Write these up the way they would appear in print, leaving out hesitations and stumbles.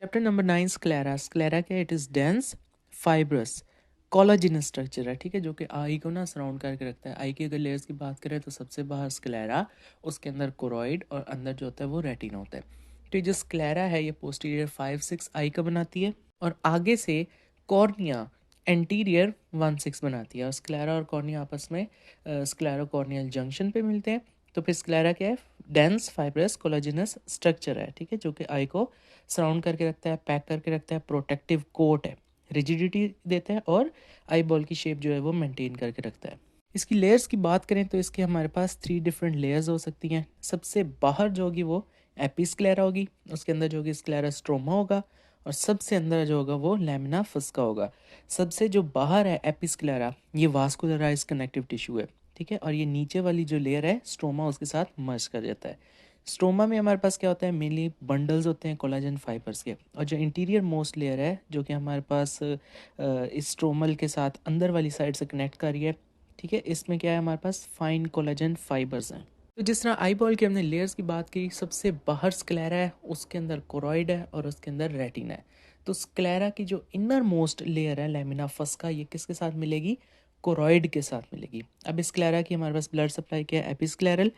Chapter number 9 sclera. Sclera क्या है? It is dense fibrous collagenous structure है, ठीक है, जो कि आई को ना सराउंड करके रखता है। आई की अगर लेयर्स की बात करें तो सबसे बाहर स्क्लेरा, उसके अंदर कोरॉइड और अंदर जो होता है वो रेटिना होता है। तो ये जो स्क्लेरा है ये पोस्टीरियर 5-6 आई का बनाती है और आगे से कॉर्निया एंटीरियर 1-6 बनाती है। और स्क्लेरा और कॉर्निया आपस में स्क्लेरो कॉर्नियल जंक्शन पे मिलते हैं। तो फिर स्क्लेरा क्या है? डेंस फाइब्रस कोलाजिनस स्ट्रक्चर है, ठीक है, जो कि आई को सराउंड करके रखता है, पैक करके रखता है, प्रोटेक्टिव कोट है, रिजिडिटी देता है और आई बॉल की शेप जो है वो मेंटेन करके रखता है। इसकी लेयर्स की बात करें तो इसके हमारे पास 3 डिफरेंट लेयर्स हो सकती हैं। सबसे बाहर जो होगी वो एपिस्क्लेरा होगी, उसके अंदर जो होगी स्क्लेरा स्ट्रोमा होगा और सबसे अंदर जो होगा वो लैमिना फस्का होगा। सबसे जो बाहर है एपिस्क्लेरा, ये वास्कुलराइज कनेक्टिव टिश्यू है, ठीक है, और ये नीचे वाली जो लेयर है स्ट्रोमा उसके साथ मर्ज कर जाता है। स्ट्रोमा में हमारे पास क्या होता है? मेनली बंडल्स होते हैं कोलाजन फाइबर्स के। और जो इंटीरियर मोस्ट लेयर है जो कि हमारे पास इस स्ट्रोमल के साथ अंदर वाली साइड से कनेक्ट कर रही है, ठीक है, इसमें क्या है? हमारे पास फाइन कोलाजन फाइबर्स हैं। तो जिस तरह आई बॉल की हमने लेयर्स की बात की, सबसे बाहर स्क्लेरा है, उसके अंदर कोरॉइड है और उसके अंदर रेटिना है। तो स्क्लेरा की जो इनर मोस्ट लेयर है लैमिना फस्का, ये किसके साथ मिलेगी? कोरॉइड के साथ मिलेगी। अब स्क्लेरा की हमारे पास ब्लड सप्लाई क्या है? एपिस्क्लेरल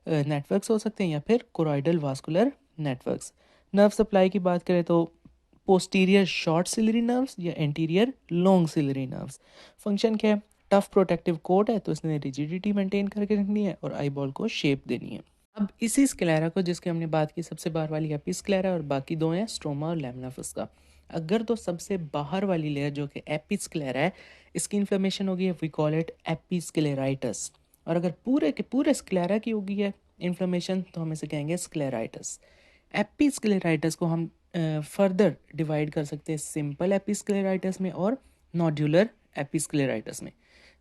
नेटवर्क्स हो सकते हैं या फिर choroidal vascular networks. Nerve supply की बात करें तो पोस्टीरियर शॉर्ट सिलरी नर्व्स या anterior long ciliary nerves. Function क्या है? टफ प्रोटेक्टिव कोट है तो इसने रिजिडिटी मेंटेन करके रखनी है और आई बॉल को शेप देनी है। अब इसी स्क्लेरा को, जिसकी हमने बात की, सबसे बाहर वाली एपिस्क्लेरा और बाकी दो हैं स्ट्रोमा और लैमिना फस्का। अगर तो सबसे बाहर वाली लेयर जो कि एपिस्क्लेरा है, इसकी इन्फ्लेमेशन होगी, वी कॉल इट एपिस्क्लेराइटिस। और अगर पूरे के पूरे स्क्लेरा की होगी है इन्फ्लेमेशन तो हम इसे कहेंगे स्क्लेराइटिस। एपिस्क्लेराइटिस को हम फर्दर डिवाइड कर सकते हैं सिंपल एपिस्क्लेराइटिस में और नोड्यूलर एपिस्क्लेराइटिस में।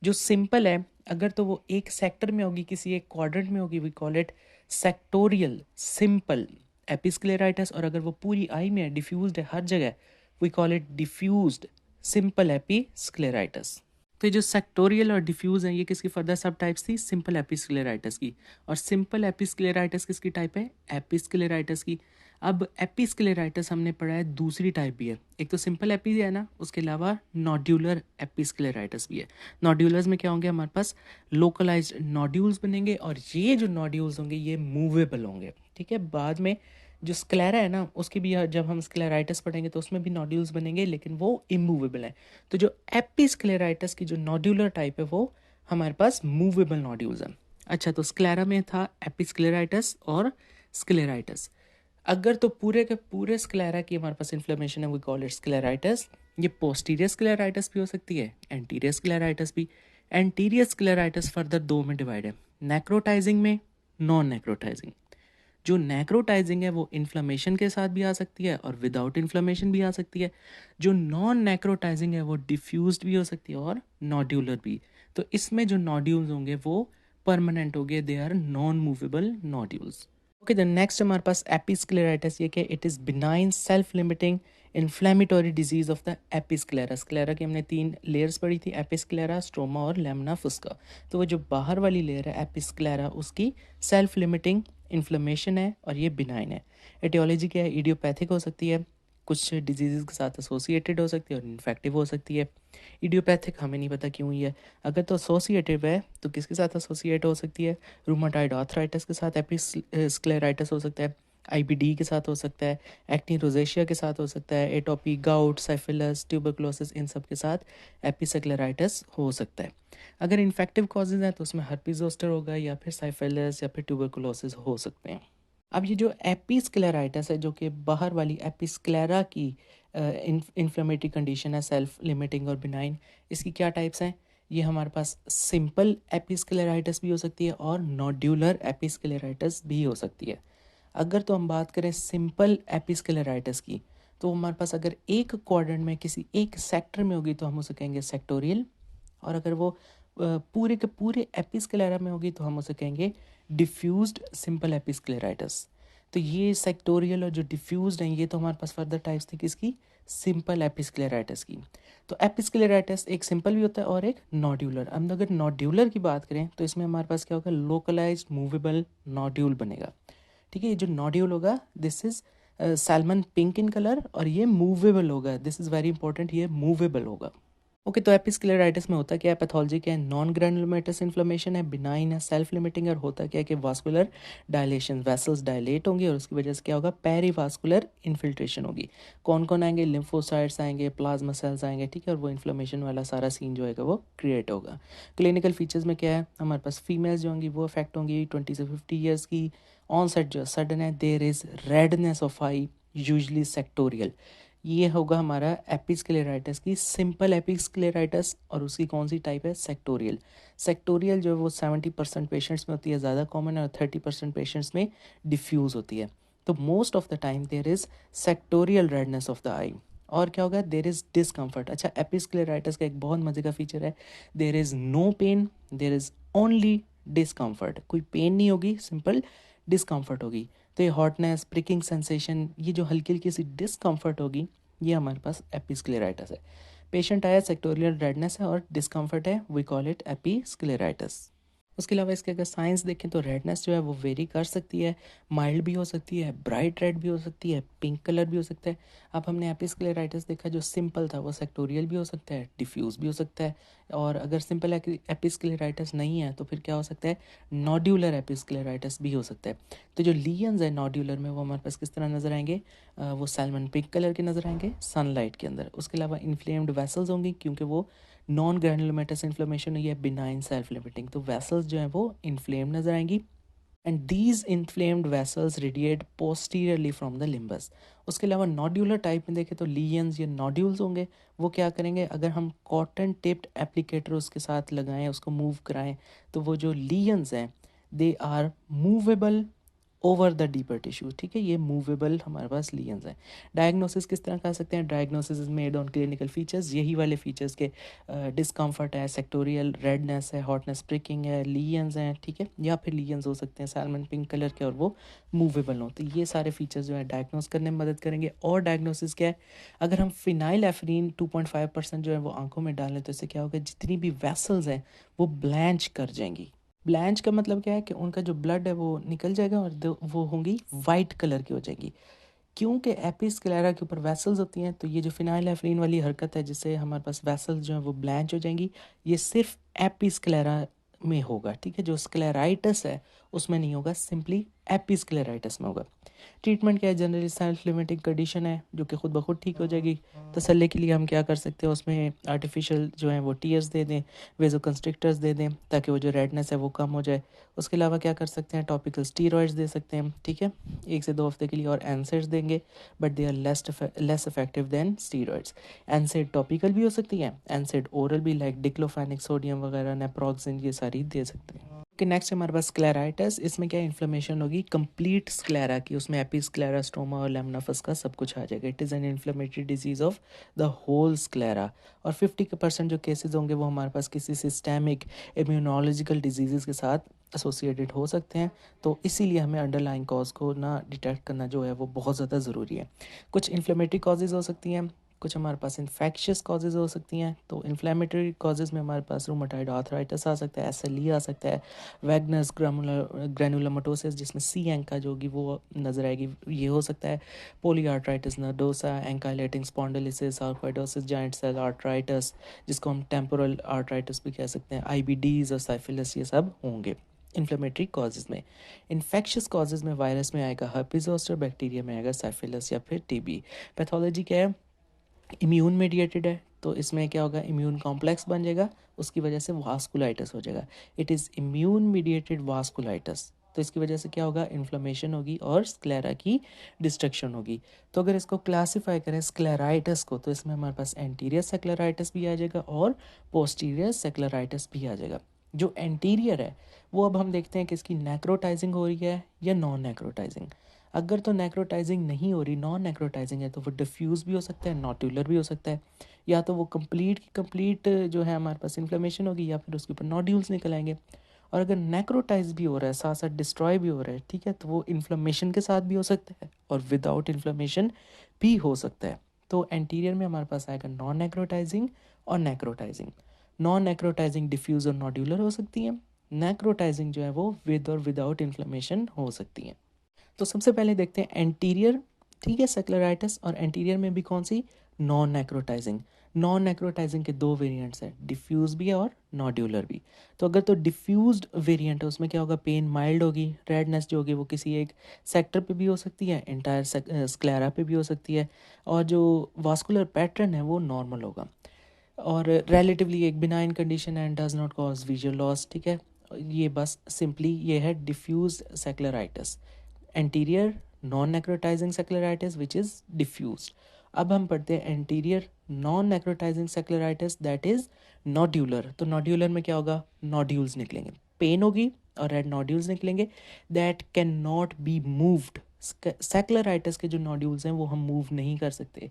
जो सिंपल है अगर तो वो एक सेक्टर में होगी, किसी एक क्वाड्रेंट में होगी, we call it sectorial simple episcleritis. और अगर वो पूरी आई में है, डिफ्यूज्ड है हर जगह, we call it diffused simple episcleritis. तो ये जो सेक्टोरियल और डिफ्यूज है ये किसकी फर्दर सब टाइप्स थी? सिंपल एपिस्क्लेराइटिस की। और सिंपल एपिस्क्लेराइटिस किसकी टाइप है? एपिस्क्लेराइटिस की। अब एपिस्क्लेराइटिस हमने पढ़ा है दूसरी टाइप भी है। एक तो सिंपल एपी है ना, उसके अलावा नोड्यूलर एपिस्क्लेराइटिस भी है। नोड्यूलर्स में क्या होंगे? हमारे पास लोकलाइज्ड नोड्यूल्स बनेंगे और ये जो नोड्यूल्स होंगे ये मूवेबल होंगे, ठीक है। बाद में जो स्क्लेरा है ना, उसकी भी जब हम स्क्लेराइटिस पढ़ेंगे तो उसमें भी नोड्यूल्स बनेंगे लेकिन वो इमूवेबल हैं। तो जो एपिस्क्लेराइटिस की जो नोड्यूलर टाइप है वो हमारे पास मूवेबल नोड्यूल्स हैं। अच्छा, तो स्क्लेरा में था एपिस्क्लेराइटिस और स्क्लेराइटिस। अगर तो पूरे के पूरे स्क्लेरा की हमारे पास इन्फ्लेमेशन है, वी कॉल इट स्क्लेराइटिस। ये पोस्टीरियर स्क्लेराइटिस भी हो सकती है, एंटीरियर स्क्लेराइटिस भी। एंटीरियर स्क्लेराइटिस फर्दर दो में डिवाइड है, नेक्रोटाइजिंग में, नॉन नेक्रोटाइजिंग। जो नेक्रोटाइजिंग है वो इन्फ्लेमेशन के साथ भी आ सकती है और विदाउट इन्फ्लेमेशन भी आ सकती है। जो नॉन नेक्रोटाइजिंग है वो डिफ्यूज्ड भी हो सकती है और नोड्यूलर भी। तो इसमें जो नोड्यूल्स होंगे वो परमानेंट होंगे, they are non movable nodules. Okay, the next हमारे पास एपिस्क्लेराइटिस। ये क्या? It is benign self limiting inflammatory disease of the episclera. Sclera की हमने 3 लेयर्स पढ़ी थी, एपिस्क्लेरा, स्ट्रोमा और लैमिना फुस्का। तो वो जो बाहर वाली लेयर है एपिस्क्लेरा, उसकी सेल्फ लिमिटिंग इन्फ्लेमेशन है और ये बिनाइन है। एटियोलॉजी क्या है? इडियोपैथिक हो सकती है, कुछ डिजीज़ के साथ एसोसिएटेड हो सकती है और इन्फेक्टिव हो सकती है। इडियोपैथिक हमें नहीं पता क्यों ही है। अगर तो एसोसिएटिव है तो किसके साथ एसोसिएट हो सकती है? रूमाटॉइड आर्थराइटिस के साथ एपिस्क्लेराइटिस हो सकता है, आईबीडी के साथ हो सकता है, एक्ने रोजेशिया के साथ हो सकता है, एटोपी, गाउट, साइफिलस, ट्यूबरकुलोसिस, इन सब के साथ एपिस्क्लेराइटिस हो सकता है। अगर इन्फेक्टिव कॉजेज हैं तो उसमें हर्पीज जोस्टर होगा या फिर साइफिलस या फिर ट्यूबरकुलोसिस हो सकते हैं। अब ये जो एपिस्क्लेराइटिस है जो कि बाहर वाली एपिस्क्लेरा की इन्फ्लेमेटरी कंडीशन है, सेल्फ लिमिटिंग और बिनाइन, इसकी क्या टाइप्स हैं? ये हमारे पास सिंपल एपिस्क्लेराइटिस भी हो सकती है और नोड्यूलर एपिस्क्लेराइटिस भी हो सकती है। अगर तो हम बात करें सिंपल एपिस्क्लेराइटिस की, तो हमारे पास अगर एक क्वाड्रेंट में किसी एक सेक्टर में होगी तो हम उसे कहेंगे सेक्टोरियल। और अगर वो पूरे के पूरे एपिस्क्लेरा में होगी तो हम उसे कहेंगे डिफ्यूज्ड सिंपल एपिस्क्लेराइटिस। तो ये सेक्टोरियल और जो डिफ्यूज्ड हैं ये तो हमारे पास फर्दर टाइप्स थी किसकी? सिंपल एपिस्क्लेराइटिस की। तो एपिस्क्लेराइटिस एक सिंपल भी होता है और एक नोड्यूलर। अब अगर नोड्यूलर की बात करें तो इसमें हमारे पास क्या होगा? लोकलाइज्ड मूवेबल नोड्यूल बनेगा, ठीक है। ये जो नोड्यूल होगा this is salmon pink in colour, और ये मूवेबल होगा, दिस इज़ वेरी इंपॉर्टेंट, ये मूवेबल होगा। ओके, तो एपिस्क्लेराइटिस में होता क्या है, पैथोलॉजी क्या है, नॉन ग्रैनुलोमेटस इन्फ्लेमेशन है, बिनाइन है, सेल्फ लिमिटिंग, और होता क्या है कि वास्कुलर डायलेशन, वेसल्स डायलेट होंगे और उसकी वजह से क्या होगा, पेरीवास्कुलर इन्फिल्ट्रेशन होगी। कौन कौन आएंगे, लिम्फोसाइट्स आएंगे, प्लाज्मा सेल्स आएंगे, ठीक है, और वो इन्फ्लेमेशन वाला सारा सीन जो है वो क्रिएट होगा। क्लिनिकल फीचर्स में क्या है, हमारे पास फीमेल्स जो होंगी वो अफेक्ट होंगी 20 से 50 ईयर्स की, ऑनसेट जो सडन है, there is redness of eye, usually sectorial. ये होगा हमारा एपिस्क्लेराइटिस की सिंपल एपिस्क्लेराइटिस, और उसकी कौन सी टाइप है, सेक्टोरियल। सेक्टोरियल जो है वो 70% पेशेंट्स में होती है, ज़्यादा कॉमन है, और 30% पेशेंट्स में डिफ्यूज़ होती है। तो most of the time there is sectorial redness of the eye. और क्या होगा, देर इज़ डिसकम्फर्ट। अच्छा, एपिस्क्लेराइटिस का एक बहुत मज़े का फीचर है, there is no pain, there is only discomfort. कोई पेन नहीं होगी, सिंपल डिसकम्फर्ट होगी। तो ये हॉटनेस, प्रिकिंग सेंसेशन, ये जो हल्की हल्की सी डिस्कम्फर्ट होगी, ये हमारे पास एपिस्क्लेराइटिस है। पेशेंट आया, सेक्टोरियल रेडनेस है और डिस्कम्फर्ट है, वी कॉल इट एपिस्क्लेराइटिस। उसके अलावा इसके अगर साइंस देखें तो रेडनेस जो है वो वेरी कर सकती है, माइल्ड भी हो सकती है, ब्राइट रेड भी हो सकती है, पिंक कलर भी हो सकता है। अब हमने एपिस्क्लेराइटिस देखा जो सिंपल था, वो सेक्टोरियल भी हो सकता है, डिफ्यूज़ भी हो सकता है, और अगर सिंपल एपिस्क्लेराइटिस नहीं है तो फिर क्या हो सकता है, नोड्यूलर एपिस्क्लेराइटिस भी हो सकता है। तो जो लीजन्स है नोड्यूलर में वो हमारे पास किस तरह नज़र आएंगे, वो सैल्मन पिंक कलर के नज़र आएंगे सनलाइट के अंदर। उसके अलावा इन्फ्लेम्ड वेसल्स होंगी, क्योंकि वो नॉन ग्रैनुलोमेटस इन्फ्लेमेशन हुई है, बिनाइन सेल्फ लिमिटिंग, तो वेसल्स जो हैं वो इन्फ्लेम नजर आएंगी। And these inflamed vessels radiate posteriorly from the limbus. उसके अलावा नोड्यूलर टाइप में देखें तो लीजन्स या नोड्यूल्स होंगे, वो क्या करेंगे, अगर हम कॉटन टिप्ड एप्लीकेटर उसके साथ लगाएं, उसको मूव कराएं, तो वो जो लीजन्स हैं they are movable over the deeper tissue, ठीक है, ये मूवेबल हमारे पास लीजन्स हैं। डायग्नोसिस किस तरह कर सकते हैं, diagnosis is made on clinical features, यही वाले फीचर्स के, डिस्कम्फर्ट है, सेक्टोरियल रेडनेस है, हॉटनेस, प्रिकिंग है, लीजन्स हैं, ठीक है, या फिर लीजन्स हो सकते हैं सैल्मन पिंक कलर के और वो मूवेबल हों। तो ये सारे फीचर्स जो है डायग्नोस करने में मदद करेंगे। और डायग्नोसिस क्या है, अगर हम फिनाइल एफरीन 2.5% जो है वो आंखों में डालें तो इससे क्या होगा, जितनी भी वेसल्स हैं वो ब्लैंच कर जाएंगी। ब्लैंच का मतलब क्या है कि उनका जो ब्लड है वो निकल जाएगा और वो होंगी वाइट कलर की हो जाएगी। क्योंकि एपिस्क्लेरा के ऊपर वेसल्स होती हैं, तो ये जो फिनाइलएफ्रीन वाली हरकत है जिससे हमारे पास वेसल्स जो हैं वो ब्लैंच हो जाएंगी, ये सिर्फ एपिस्क्लेरा में होगा, ठीक है, जो स्क्लेराइटिस है उसमें नहीं होगा, सिंपली एपिस्क्लेराइटिस में होगा। ट्रीटमेंट क्या है, जनरली सेल्फ लिमिटिंग कंडीशन है जो कि खुद ब खुद ठीक हो जाएगी। तसल्ली के लिए हम क्या कर सकते हैं, उसमें आर्टिफिशियल जो है वो टीयर्स दे दें, वेजो कंस्ट्रिक्टर्स दे दें, ताकि वो जो रेडनेस है वो कम हो जाए। उसके अलावा क्या कर सकते हैं, टॉपिकल स्टीरॉइड्स दे सकते हैं, ठीक है, 1 से 2 हफ्ते के लिए, और एनसेड्स देंगे, but they are less effective than steroids. NSAID topical भी हो सकती है, एनसेड ओरल भी, लाइक डिक्लोफेनिक सोडियम वगैरह, नेप्रोक्सिन, ये सारी दे सकते हैं। कि नेक्स्ट हमारे पास स्क्लेराइटिस, इसमें क्या इन्फ्लेमेशन होगी कंप्लीट स्क्लेरा की, उसमें एपिस्क्लेरास्टोमा और लेमनाफस का सब कुछ आ जाएगा। It is an inflammatory disease of the whole sclera. और 50% जो केसेस होंगे वो हमारे पास किसी सिस्टेमिक इम्यूनोलॉजिकल डिजीज़ के साथ एसोसिएटेड हो सकते हैं। तो इसीलिए हमें अंडरलाइन कॉज को ना डिटेक्ट करना जो है वो बहुत ज़्यादा ज़रूरी है। कुछ इन्फ्लेमेटरी कॉजेज़ हो सकती हैं, कुछ हमारे पास इन्फेक्शियस कॉजेज़ हो सकती हैं। तो इन्फ्लेमेटरी कॉजेज़ में हमारे पास रूमेटॉइड आर्थराइटिस आ सकता है, एसएलई आ सकता है, वैगनस ग्रैनुलोमेटोसिस जिसमें सी एंका जो होगी वो नज़र आएगी, ये हो सकता है। Polyarteritis nodosa, ankylosing spondylitis, sarcoidosis, giant cell arteritis जिसको हम टेम्पोरल आर्थराइटिस भी कह सकते हैं, आईबीडीज और साइफिलिस, ये सब होंगे इन्फ्लेमेटरी कॉजेज़ में। इन्फेक्शियस कॉजेज़ में वायरस में आएगा हर्पिस जोस्टर, बैक्टीरिया में आएगा साइफिलिस या फिर टीबी। पैथोलॉजी क्या है, इम्यून मेडिएटेड है, तो इसमें क्या होगा, इम्यून कॉम्प्लेक्स बन जाएगा, उसकी वजह से वास्कुलाइटिस हो जाएगा। It is immune mediated vasculitis, तो इसकी वजह से क्या होगा, इन्फ्लेमेशन होगी और स्क्लेरा की डिस्ट्रक्शन होगी। तो अगर इसको क्लासिफाई करें स्क्लेराइटिस को, तो इसमें हमारे पास एंटीरियर सेक्लेराइटिस भी आ जाएगा और पोस्टीरियर सेक्लेराइटिस भी आ जाएगा। जो एंटीरियर है वो अब हम देखते हैं कि इसकी नेक्रोटाइजिंग हो रही है या नॉन नेक्रोटाइजिंग। अगर तो नेक्रोटाइजिंग नहीं हो रही, नॉन नेक्रोटाइजिंग है, तो वो डिफ्यूज़ भी हो सकता है, नोड्यूलर भी हो सकता है, या तो वो कंप्लीट की कंप्लीट जो है हमारे पास इन्फ्लेमेशन होगी, या फिर उसके ऊपर नोड्यूल्स निकल आएंगे। और अगर नेक्रोटाइज भी हो रहा है, साथ साथ डिस्ट्रॉय भी हो रहा है, ठीक है, तो वो इन्फ्लेमेशन के साथ भी हो सकता है और विदाउट इन्फ्लेमेशन भी हो सकता है। तो एंटीरियर में हमारे पास आएगा नॉन नेक्रोटाइजिंग और नेक्रोटाइजिंग। नॉन नेक्रोटाइजिंग डिफ्यूज़ और नोड्यूलर हो सकती हैं, नेक्रोटाइजिंग जो है वो विद और विदाउट इन्फ्लेमेशन हो सकती हैं। तो सबसे पहले देखते हैं एंटीरियर ठीक है, सेक्युलराइटिस। और एंटीरियर में भी कौन सी, नॉन नेक्रोटाइजिंग। नॉन नेक्रोटाइजिंग के दो वेरिएंट्स हैं, डिफ्यूज भी है और नॉड्यूलर भी। तो अगर तो डिफ्यूज्ड वेरिएंट है उसमें क्या होगा, पेन माइल्ड होगी, रेडनेस जो होगी वो किसी एक सेक्टर पे भी हो सकती है, इंटायर स्क्लेरा पे भी हो सकती है, और जो वास्कुलर पैटर्न है वो नॉर्मल होगा, और रिलेटिवली एक benign condition and does not cause visual loss. ठीक है, ये बस सिंपली ये है diffuse scleritis, anterior non necrotizing scleritis which is diffuse. अब हम पढ़ते हैं anterior non necrotizing scleritis that is nodular. तो नॉड्यूलर में क्या होगा, नॉड्यूल्स निकलेंगे, पेन होगी और रेड नॉड्यूल्स निकलेंगे that can not be moved. Scleritis के जो नॉड्यूल्स हैं वो हम मूव नहीं कर सकते,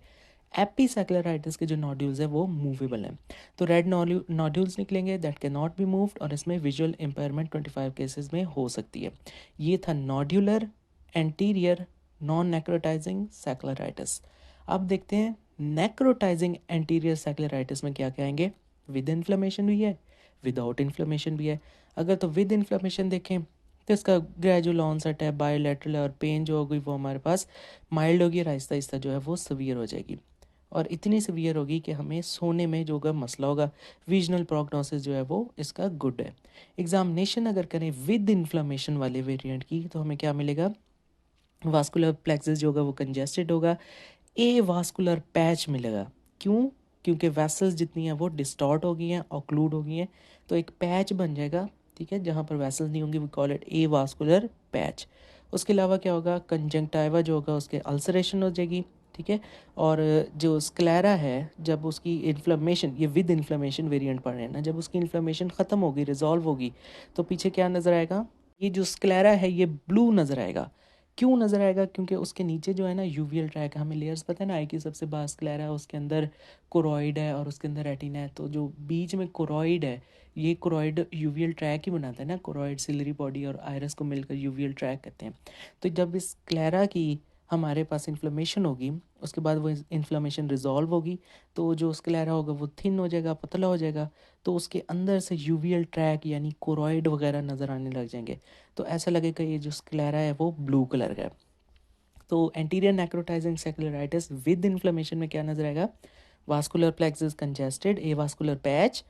एपीसेक्युलराइटिस के जो नॉड्यूल्स हैं वो मूवेबल हैं। तो रेड नॉड्यूल्स निकलेंगे that can not be moved, और इसमें विजुअल इम्पेयरमेंट 25 केसेस में हो सकती है। ये था नॉड्यूलर एंटीरियर नॉन नेक्रोटाइजिंग सेक्युलराइटिस। अब देखते हैं नेक्रोटाइजिंग एंटीरियर सेक्युलराइटिस में क्या क्या आएंगे। विद इन्फ्लेमेशन भी है, विदाउट इन्फ्लेमेशन भी है। अगर तो विद इन्फ्लेमेशन देखें तो इसका ग्रेजुअल ऑनसेट है, बायोलेटरल है, और पेन जो होगी वो हमारे पास माइल्ड होगी और आहिस्ता आहिस्ता जो है वो सवियर हो जाएगी, और इतनी सवियर होगी कि हमें सोने में जो होगा मसला होगा। विजनल प्रोग्नोसिस जो है वो इसका गुड है। एग्जामिनेशन अगर करें विद इन्फ्लेमेशन वाले वेरिएंट की तो हमें क्या मिलेगा, वास्कुलर प्लेक्सस जो होगा वो कंजेस्टेड होगा, ए वास्कुलर पैच मिलेगा। क्यों, क्योंकि वेसल्स जितनी हैं वो डिस्टॉर्ट हो गई हैं, ऑक्लूड हो गई हैं, तो एक पैच बन जाएगा। ठीक है, जहाँ पर वेसल्स नहीं होंगी we call it avascular patch. उसके अलावा क्या होगा, कंजंक्टिवा जो होगा उसके अल्सरेशन हो जाएगी। ठीक है, और जो स्क्लेरा है जब उसकी इन्फ्लेमेशन, ये विद इन्फ्लेमेशन वेरिएंट पढ़ रहे हैं ना, जब उसकी इन्फ्लेमेशन ख़त्म होगी, रिजॉल्व होगी, तो पीछे क्या नज़र आएगा, ये जो स्क्लेरा है ये ब्लू नज़र आएगा। क्यों नज़र आएगा, क्योंकि उसके नीचे जो है ना यूवियल ट्रैक है, हमें लेयर्स पता है ना, आई की सबसे बाहर स्क्लेरा है, उसके अंदर कोरॉइड है और उसके अंदर रेटिना है, तो जो बीच में कोरॉइड है, ये कोरॉइड यूवियल ट्रैक ही बनाता है ना, कोरॉइड सिलरी बॉडी और आयरस को मिलकर यूवियल ट्रैक कहते हैं। तो जब इस स्क्लेरा की हमारे पास इन्फ्लेमेशन होगी, उसके बाद वो इन्फ्लेमेशन रिजॉल्व होगी, तो जो स्क्लेरा होगा वो थिन हो जाएगा, पतला हो जाएगा, तो उसके अंदर से यूवियल ट्रैक यानी कोरॉइड वगैरह नज़र आने लग जाएंगे, तो ऐसा लगेगा ये जो स्क्लेरा है वो ब्लू कलर का है। तो एंटीरियर नेक्रोटाइजिंग सेक्युलराइटिस विद इन्फ्लेमेशन में क्या नजर आएगा, वास्कुलर प्लेक्सस कंजेस्टेड, ए वास्कुलर पैच,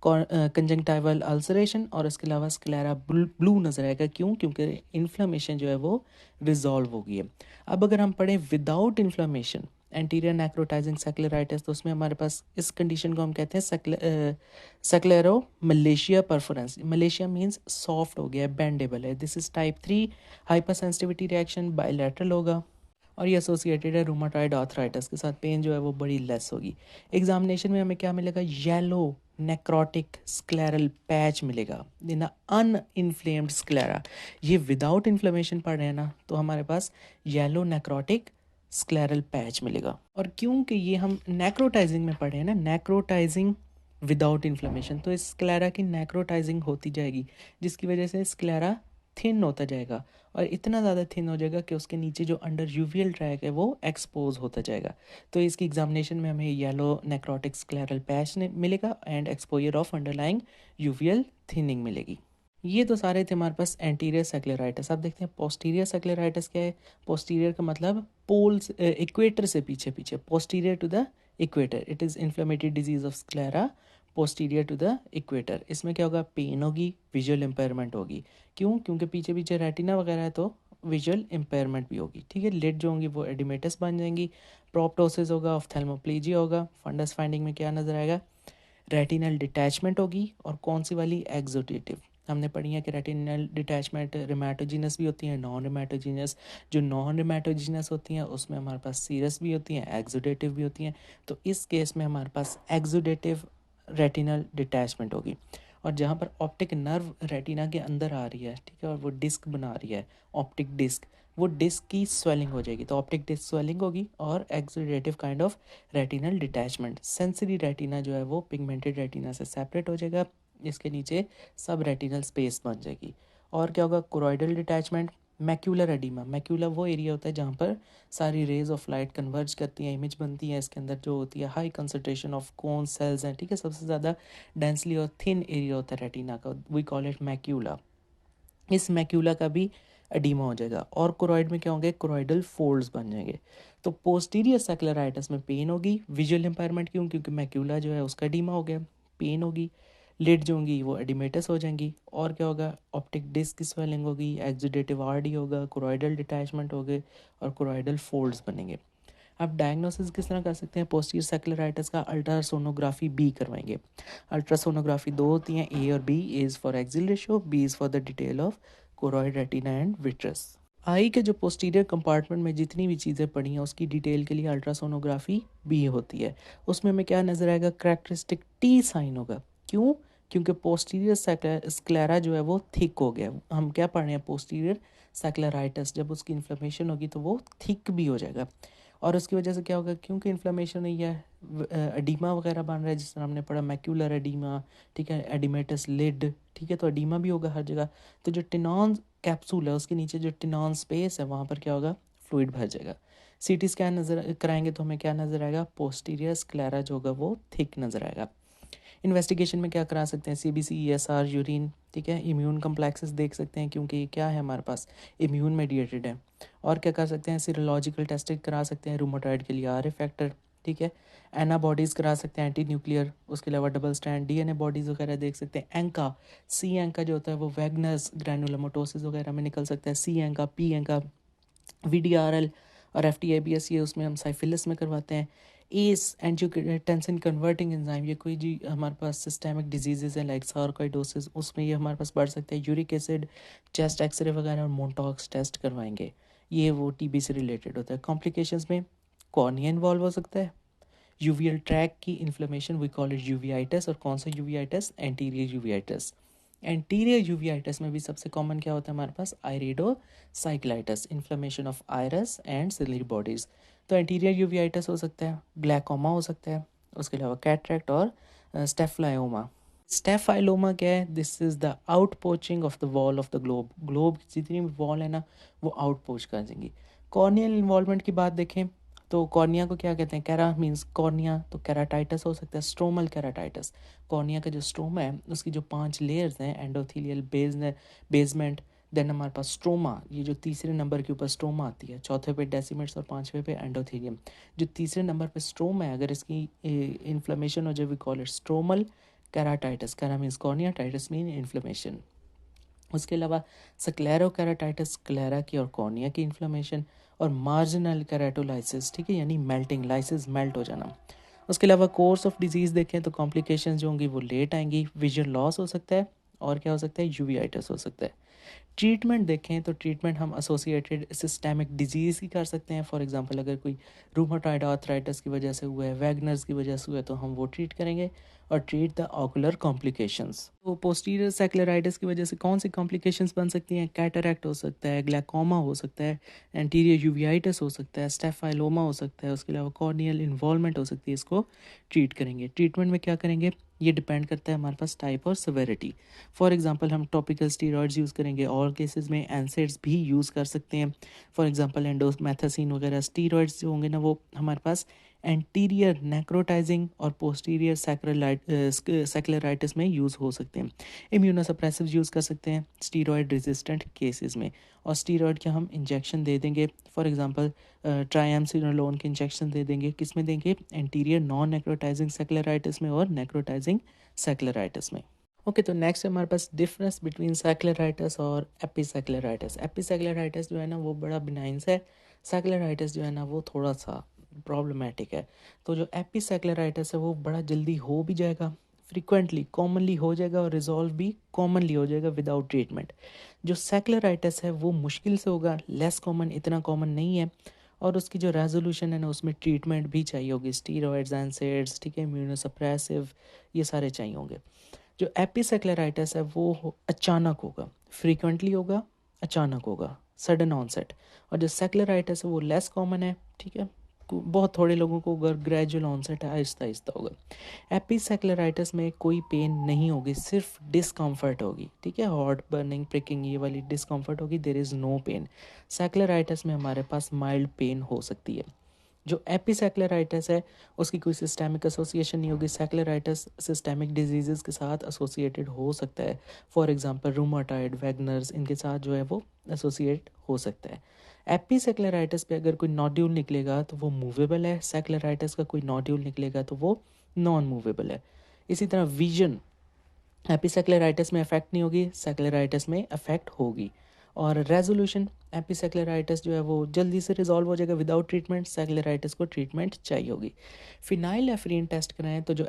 कंजंक्टिवल अल्सरेशन, और इसके अलावा स्क्लेरा ब्लू नजर आएगा। क्यों, क्योंकि इन्फ्लेमेशन जो है वो रिजॉल्व हो गई है। अब अगर हम पढ़ें विदाउट इन्फ्लेमेशन एंटीरियर नेक्रोटाइजिंग सेक्युलराइटिस, तो उसमें हमारे पास इस कंडीशन को हम कहते हैं सेक्लेरो मलेशिया परफोरेंस। मलेशिया मीन्स सॉफ्ट हो गया है, बेंडेबल है। This is type 3 hyper sensitivity reaction, bilateral होगा, और ये एसोसिएटेड है रूमाटॉइड आर्थराइटिस के साथ। पेन जो है वो बड़ी लेस होगी। एग्जामिनेशन में हमें क्या मिलेगा, येलो नेक्रोटिक स्क्लेरल पैच मिलेगा इन अनइन्फ्लेम्ड स्क्लेरा। ये विदाउट इन्फ्लेमेशन पढ़ रहे हैं ना, तो हमारे पास येलो नेक्रोटिक स्क्लेरल पैच मिलेगा। और क्योंकि ये हम नेक्रोटाइजिंग में पढ़े हैं ना, नेक्रोटाइजिंग विदाउट इन्फ्लेमेशन, तो इस स्क्लेरा की नेक्रोटाइजिंग होती जाएगी, जिसकी वजह से स्क्लेरा थिन होता जाएगा, और इतना ज़्यादा थिन हो जाएगा कि उसके नीचे जो अंडर यूवियल ट्रैक है वो एक्सपोज होता जाएगा। तो इसकी एग्जामिनेशन में हमें येलो नेक्रोटिक स्क्लेरल पैच मिलेगा and exposure of underlying uveal thinning मिलेगी। ये तो सारे थे हमारे पास एंटीरियर सेक्युलराइटिस। अब देखते हैं पोस्टीरियर सेक्युलराइटिस क्या है। पोस्टीरियर का मतलब पोल्स, इक्वेटर से पीछे पीछे, posterior to the equator. It is inflammatory disease of sclera posterior to the equator. इसमें क्या होगा, पेन होगी, विजुअल इम्पेयरमेंट होगी। क्यों, क्योंकि पीछे पीछे रेटिना वगैरह है तो विजुअल इम्पेयरमेंट भी होगी। ठीक है, लिड जो होंगी वो एडिमेटस बन जाएंगी, प्रोप्टोसिस होगा, ऑफ्थेल्मोप्लेजिया होगा। फंडस फाइंडिंग में क्या नज़र आएगा, रेटिनल डिटैचमेंट होगी, और कौन सी वाली, एक्सोडेटिव। हमने पढ़ी है कि रेटिनल डिटैचमेंट रिमेटोजीनस भी होती हैं, नॉन रिमेटोजीनस। जो नॉन रिमेटोजीनस होती हैं उसमें हमारे पास सीरस भी होती हैं, एक्सोडेटिव भी होती हैं। तो इस केस में हमारे पास एक्सोडेटिव रेटिनल डिटैचमेंट होगी। और जहाँ पर ऑप्टिक नर्व रेटिना के अंदर आ रही है, ठीक है, और वो डिस्क बना रही है, ऑप्टिक डिस्क, वो डिस्क की स्वेलिंग हो जाएगी, तो ऑप्टिक डिस्क स्वेलिंग होगी, और exudative kind of retinal detachment. Sensory retina जो है वो पिगमेंटेड रेटिना से सेपरेट हो जाएगा, इसके नीचे सब रेटिनल स्पेस बन जाएगी। और क्या होगा, choroidal detachment. Macular oedema, macula वो एरिया होता है जहाँ पर सारी रेज ऑफ लाइट कन्वर्ज करती हैं, इमेज बनती है, इसके अंदर जो होती है high concentration of cone cells हैं। ठीक है, सबसे ज़्यादा डेंसली और थिन एरिया होता है रेटिना का, वी कॉल इट मैक्यूला। इस मैक्यूला का भी एडिमा हो जाएगा। और कोरॉइड में क्या होंगे, कोरॉइडल फोल्ड्स बन जाएंगे। तो पोस्टीरियर सैक्लेराइटिस में पेन होगी, विजुअल इंपायरमेंट क्यों, क्योंकि मैक्यूला जो है उसका एडिमा हो गया, पेन होगी। लिड जो होंगी वो एडिमेटस हो जाएंगी। और क्या होगा, ऑप्टिक डिस्क की स्वेलिंग होगी, एक्सुडेटिव आरडी होगा, कोरॉइडल डिटैचमेंट हो गए और कोरॉइडल फोल्ड्स बनेंगे। आप डायग्नोसिस किस तरह कर सकते हैं पोस्टीरियर सैक्लेराइटिस का, अल्ट्रासोनोग्राफी बी करवाएंगे। अल्ट्रासोनोग्राफी दो होती हैं, ए और B. A is for axial ratio, B is for the detail of choroid, retina and vitreous. Eye के जो पोस्टीरियर कंपार्टमेंट में जितनी भी चीज़ें पड़ी हैं उसकी डिटेल के लिए अल्ट्रासोनोग्राफी बी होती है। उसमें हमें क्या नज़र आएगा, करेक्टरिस्टिक टी साइन होगा। क्यों, क्योंकि पोस्टीरियर स्क्लेरा जो है वो थिक हो गया। हम क्या पढ़ रहे हैं, पोस्टीरियर सैक्लेराइटिस, जब उसकी इन्फ्लेमेशन होगी तो वो थिक भी हो जाएगा। और उसकी वजह से क्या होगा, क्योंकि इन्फ्लेमेशन हुई है, एडिमा वगैरह बन रहा है, जिस तरह हमने पढ़ा मैक्यूलर एडिमा, ठीक है, एडिमेटस लिड, ठीक है, तो एडिमा भी होगा हर जगह। तो जो टिनॉन कैप्सूल है उसके नीचे जो टिनॉन स्पेस है वहाँ पर क्या होगा, फ्लूइड भर जाएगा। सीटी स्कैन नज़र कराएंगे तो हमें क्या नज़र आएगा, पोस्टीरियर स्क्लेरा जो होगा वो थिक नज़र आएगा। इन्वेस्टिगेशन में क्या करा सकते हैं, CBC, ESR, यूरिन, ठीक है, इम्यून कम्प्लेक्सेस देख सकते हैं क्योंकि ये क्या है हमारे पास, इम्यून मेडिएटेड है। और क्या कर सकते हैं, सीरोलॉजिकल टेस्टिंग करा सकते हैं रूमेटॉइड के लिए, RA फैक्टर, ठीक है, एनाबॉडीज़ करा सकते हैं, एंटी न्यूक्लियर। उसके अलावा डबल स्टैंड DNA बॉडीज़ वगैरह देख सकते हैं। एंका, सी एंका जो होता है वो वैगनस ग्रैनुलोमाटोसिस वगैरह में निकल सकता है। सी एंका, पी एंका, VDRL और FTABS, ये उसमें हम साइफिलिस में करवाते हैं। एस एंजियोटेंसिन कन्वर्टिंग एंजाइम, ये कोई जी हमारे पास सिस्टेमिक डिजीज़ हैं लाइक सार्कोइडोसिस, उसमें ये हमारे पास बढ़ सकता है। यूरिक एसिड, चेस्ट एक्सरे वगैरह और मोन्टॉक्स टेस्ट करवाएंगे, ये वो TB से रिलेटेड होता है। कॉम्प्लिकेशंस में कॉर्निया इन्वॉल्व हो सकता है, यूवियल ट्रैक की inflammation we call it uveitis. और कौन सा uveitis, anterior uveitis. Anterior uveitis में भी सबसे कॉमन क्या होता है हमारे पास, iridocyclitis, inflammation of iris and ciliary bodies. तो एंटीरियर यूवियाइटिस हो सकता है, ग्लैकोमा हो सकता है, उसके अलावा कैटरेक्ट और स्टेफलायोमा। स्टेफाइलोमा क्या है, this is the out poaching of the wall of the globe. Globe की जितनी भी वॉल है ना वो आउट पोच कर देंगी। कॉर्नियल इन्वॉल्वमेंट की बात देखें तो कॉर्निया को क्या कहते हैं, कैरा मीन्स कॉर्निया, तो कैराटाइटिस हो सकता है, स्ट्रोमल कैराटाइटिस। कॉर्निया का जो स्ट्रोमा है उसकी जो 5 लेयर्स हैं, एंडोथीलियल, बेसमेंट, देन हमारे पास स्ट्रोमा, ये जो तीसरे नंबर के ऊपर स्ट्रोमा आती है, चौथे पे डेसिमेट्स और पांचवे पे एंडोथीलियम। जो तीसरे नंबर पे स्ट्रोमा है, अगर इसकी इन्फ्लेमेशन हो जाए we call it stromal keratitis. Kera means cornea, titis mean inflammation. उसके अलावा स्क्लेरोकेराटाइटिस, स्क्लेरा की और कॉर्निया की इन्फ्लेमेशन, और मार्जिनल केराटोलाइसिस, ठीक है, यानी मेल्टिंग, लाइसिस मेल्ट हो जाना। उसके अलावा कोर्स ऑफ डिजीज़ देखें तो कॉम्प्लिकेशंस जो होंगी वो लेट आएंगी, विजन लॉस हो सकता है, और क्या हो सकता है, यूवियाइटिस हो सकता है। ट्रीटमेंट देखें तो ट्रीटमेंट हम एसोसिएटेड सिस्टेमिक डिजीज़ की कर सकते हैं। फॉर एग्जांपल अगर कोई रूमाटॉइड आर्थराइटिस की वजह से हुआ है, वैगनर्स की वजह से हुआ है, तो हम वो ट्रीट करेंगे। और ट्रीट द ऑकुलर कॉम्प्लिकेशंस, तो पोस्टीरियर सैक्लेराइटिस की वजह से कौन सी कॉम्प्लिकेशंस बन सकती हैं, कैटरैक्ट हो सकता है, ग्लैकोमा हो सकता है, एंटीरियर यूवियाइटिस हो सकता है, स्टेफाइलोमा हो सकता है, उसके अलावा कॉर्नियल इन्वॉल्वमेंट हो सकती है। इसको ट्रीट करेंगे। ट्रीटमेंट में क्या करेंगे, ये डिपेंड करता है हमारे पास टाइप और सेवेरिटी। फॉर एग्जांपल हम टॉपिकल स्टीरॉइड्स यूज़ करेंगे, और केसेस में एनसेड्स भी यूज़ कर सकते हैं। फॉर एग्जांपल एंडोमेथासिन वगैरह स्टीरॉइड्स जो होंगे ना वो हमारे पास एंटीरियर नेक्रोटाइजिंग और पोस्टीरियर सैक्लेराइटिस में यूज़ हो सकते हैं। इम्यूनोसप्रेसिव यूज़ कर सकते हैं स्टीरॉयड रेजिस्टेंट केसेस में। और स्टीरॉयड का हम इंजेक्शन दे देंगे, फॉर एग्जांपल ट्राइएमसिनोलोन के इंजेक्शन दे देंगे, किस में देंगे, एंटीरियर नॉन नेक्रोटाइजिंग सैक्लेराइटिस में और नेक्रोटाइजिंग सैक्लेराइटिस में। ओके, तो नेक्स्ट हमारे पास डिफरेंस बिटवीन सैक्लेराइटिस और एपिसैक्लेराइटिस। एपिसैक्लेराइटिस जो है ना वो बड़ा बिनाइन है, सैक्लेराइटिस जो है ना वो थोड़ा सा प्रॉब्लमेटिक है। तो जो एपिसैक्लेराइटिस है वो बड़ा जल्दी हो भी जाएगा, फ्रीक्वेंटली कॉमनली हो जाएगा, और रिजॉल्व भी कॉमनली हो जाएगा विदाउट ट्रीटमेंट। जो सैक्लेराइटिस है वो मुश्किल से होगा, लेस कॉमन, इतना कॉमन नहीं है, और उसकी जो रेजोल्यूशन है ना उसमें ट्रीटमेंट भी चाहिए होगी, स्टीरॉयड्स, एनसेड्स, ठीक है, इम्यूनोसप्रेसिव, ये सारे चाहिए होंगे। जो एपिसेक्लेराइटिस है वो अचानक होगा, फ्रीक्वेंटली होगा, अचानक होगा, सडन ऑनसेट। और जो सेक्लेराइटिस है वो लेस कॉमन है, ठीक है, बहुत थोड़े लोगों को अगर ग्रेजुअल ऑनसेट है, आहिस्ता आहिस्ता होगा। एपिसेक्लेराइटिस में कोई पेन नहीं होगी, सिर्फ डिस्कम्फर्ट होगी, ठीक है, हॉट बर्निंग, प्रिकिंग, ये वाली डिस्कम्फर्ट होगी, देयर इज़ नो पेन। सेक्लेराइटिस में हमारे पास माइल्ड पेन हो सकती है। जो एपिसेक्लेराइटिस है उसकी कोई सिस्टेमिक एसोसिएशन नहीं होगी। सेक्लेराइटिस सिस्टेमिक डिजीज़ के साथ एसोसिएटेड हो सकता है, फॉर एग्जांपल रूमाटॉइड, वैगनर्स, इनके साथ जो है वो एसोसिएट हो सकता है। एपिसेक्लेराइटिस पे अगर कोई नोड्यूल निकलेगा तो वो मूवेबल है, सेक्लेराइटिस का कोई नोड्यूल निकलेगा तो वो नॉन मूवेबल है। इसी तरह विजन एपिसेक्लेराइटिस में अफेक्ट नहीं होगी, सेक्लेराइटिस में अफेक्ट होगी। और रेजोल्यूशन, एपिसेक्लेराइटिस जो है वो जल्दी से रिजॉल्व हो जाएगा विदाउट ट्रीटमेंट, सेक्लेराइटिस को ट्रीटमेंट चाहिए होगी। फिनाइल एफ्रीन टेस्ट कराएं तो जो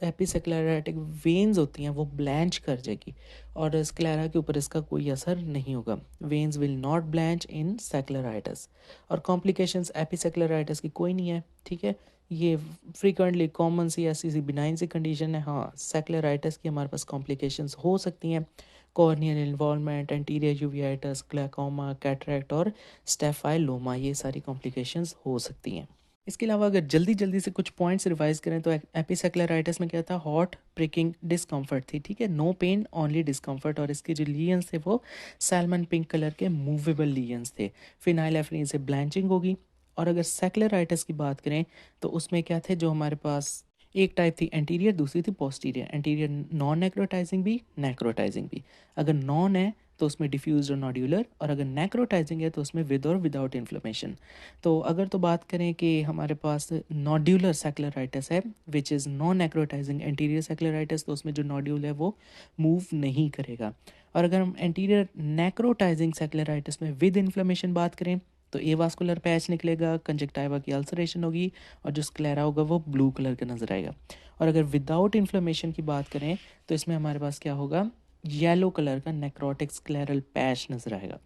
एपिसेक्लेराइटिक वेन्स होती हैं वो ब्लैंच कर जाएगी और स्क्लेरा के ऊपर इसका कोई असर नहीं होगा। वेन्स विल नॉट ब्लैंच इन सेक्लेराइटिस। और कॉम्प्लिकेशंस एपिसेक्लेराइटिस की कोई नहीं है, ठीक है। ये फ्रीक्वेंटली कॉमन सी ऐसी सी बिनाइन सी कंडीशन है। हाँ, सेक्लेराइटिस की हमारे पास कॉम्प्लिकेशंस हो सकती हैं, corneal involvement, anterior uveitis, glaucoma, cataract और स्टेफाइलोमा, ये सारी कॉम्प्लिकेशंस हो सकती हैं। इसके अलावा अगर जल्दी जल्दी से कुछ पॉइंट्स रिवाइज करें तो एपिसेक्लेराइटिस में क्या था, हॉट प्रिकिंग डिस्कम्फर्ट थी, ठीक है, नो पेन ओनली डिस्कम्फर्ट। और इसके जो लीयंस थे वो सैल्मन पिंक कलर के मूवेबल लीयंस थे। फिनाइल एफ्रीन से ब्लैंचिंग होगी। और अगर सेक्लेराइटिस की बात करें तो उसमें क्या थे, जो हमारे पास एक टाइप थी एंटीरियर, दूसरी थी पोस्टीरियर। एंटीरियर नॉन नेक्रोटाइजिंग भी, नेक्रोटाइजिंग भी। अगर नॉन है तो उसमें डिफ्यूज और नॉड्यूलर, और अगर नेक्रोटाइजिंग है तो उसमें विद और विदाउट इन्फ्लेमेशन। तो अगर तो बात करें कि हमारे पास नॉड्यूलर सेक्लेराइटिस है which is non necrotizing anterior scleritis, तो उसमें जो नॉड्यूल है वो मूव नहीं करेगा। और अगर हम एंटीरियर नेक्रोटाइजिंग सेक्लेराइटिस में विद इन्फ्लेमेशन बात करें तो एवास्कुलर पैच निकलेगा, कंजक्टाइवा की अल्सरेशन होगी और जो स्क्लेरा होगा वो ब्लू कलर का नजर आएगा। और अगर विदाउट इन्फ्लेमेशन की बात करें तो इसमें हमारे पास क्या होगा, येलो कलर का नेक्रोटिक स्क्लेरल पैच नजर आएगा।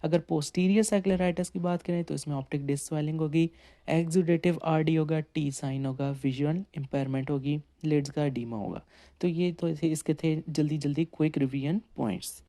अगर पोस्टीरियर सेक्लेराइटिस की बात करें तो इसमें ऑप्टिक डिस्क स्वेलिंग होगी, एक्सुडेटिव आरडी होगा, टी साइन होगा, विजुअल इम्पेयरमेंट होगी, लिड्स का एडीमा होगा। तो ये तो इसके थे जल्दी जल्दी क्विक रिवीजन पॉइंट्स।